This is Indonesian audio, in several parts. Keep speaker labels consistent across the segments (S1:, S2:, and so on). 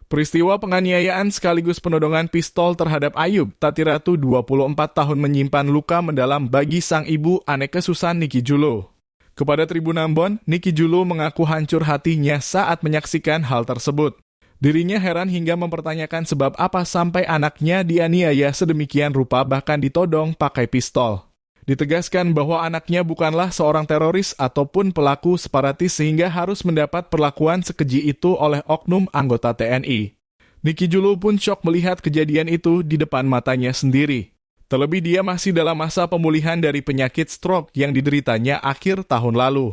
S1: Peristiwa penganiayaan sekaligus penodongan pistol terhadap Ayub Tatiratu 24 tahun menyimpan luka mendalam bagi sang ibu Anneke Susan Niki Julo. Kepada Tribun Ambon, Niki Julo mengaku hancur hatinya saat menyaksikan hal tersebut. Dirinya heran hingga mempertanyakan sebab apa sampai anaknya dianiaya sedemikian rupa bahkan ditodong pakai pistol. Ditegaskan bahwa anaknya bukanlah seorang teroris ataupun pelaku separatis sehingga harus mendapat perlakuan sekeji itu oleh oknum anggota TNI. Niki Julo pun syok melihat kejadian itu di depan matanya sendiri. Terlebih dia masih dalam masa pemulihan dari penyakit stroke yang dideritanya akhir tahun lalu.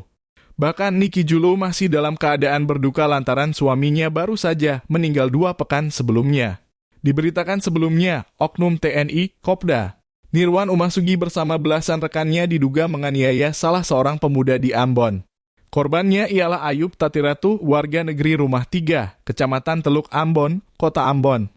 S1: Bahkan Niki Julo masih dalam keadaan berduka lantaran suaminya baru saja meninggal 2 pekan sebelumnya. Diberitakan sebelumnya, oknum TNI Kopda Nirwan Umasugi bersama belasan rekannya diduga menganiaya salah seorang pemuda di Ambon. Korbannya ialah Ayub Tatiratu, warga negeri Rumah 3, Kecamatan Teluk Ambon, Kota Ambon.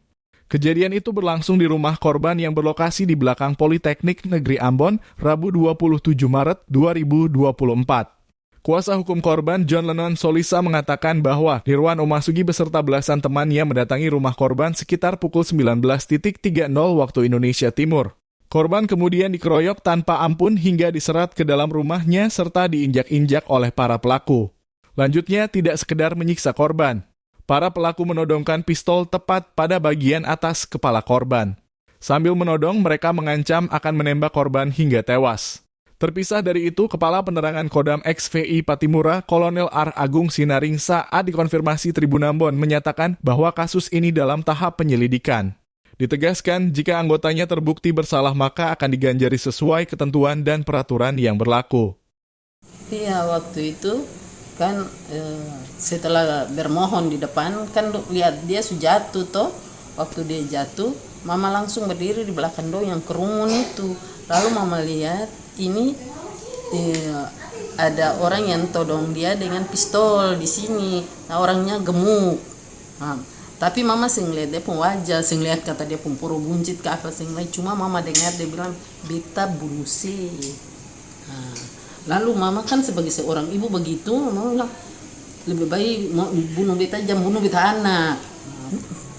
S1: Kejadian itu berlangsung di rumah korban yang berlokasi di belakang Politeknik Negeri Ambon, Rabu 27 Maret 2024. Kuasa hukum korban John Lennon Solisa mengatakan bahwa Nirwan Umasugi beserta belasan temannya mendatangi rumah korban sekitar pukul 19.30 waktu Indonesia Timur. Korban kemudian dikeroyok tanpa ampun hingga diserat ke dalam rumahnya serta diinjak-injak oleh para pelaku. Lanjutnya tidak sekedar menyiksa korban. Para pelaku menodongkan pistol tepat pada bagian atas kepala korban. Sambil menodong, mereka mengancam akan menembak korban hingga tewas. Terpisah dari itu, Kepala Penerangan Kodam XVI Patimura, Kolonel R. Agung Sinaring saat dikonfirmasi Tribun Ambon menyatakan bahwa kasus ini dalam tahap penyelidikan. Ditegaskan, jika anggotanya terbukti bersalah maka akan diganjari sesuai ketentuan dan peraturan yang berlaku.
S2: Iya, waktu itu kan setelah bermohon di depan kan lihat dia sudah jatuh toh. Waktu dia jatuh, mama langsung berdiri di belakang yang kerumun itu. Lalu mama lihat ini ada orang yang todong dia dengan pistol di sini. Nah, orangnya gemuk. Tapi mama sing lihat dia pun wajah, sing lihat kata dia pun puru buncit ke apa sing lain. Cuma mama dengar dia bilang beta bunuh si. Lalu mama kan sebagai seorang ibu begitu, mama bilang lebih baik bunuh beta jam bunuh beta anak.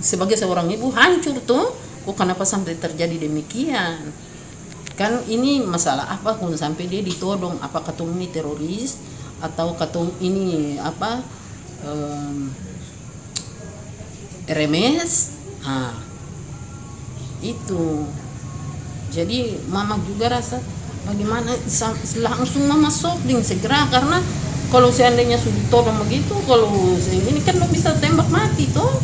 S2: Sebagai seorang ibu hancur tuh, kok kenapa sampai terjadi demikian? Kan ini masalah apa kalau sampai dia ditodong? Apa katong ini teroris atau katong ini apa RMS? Itu. Jadi mama juga rasa bagaimana langsung mama shopping segera karena kalau seandainya sudah todong begitu, kalau ini kan lo bisa tembak mati toh.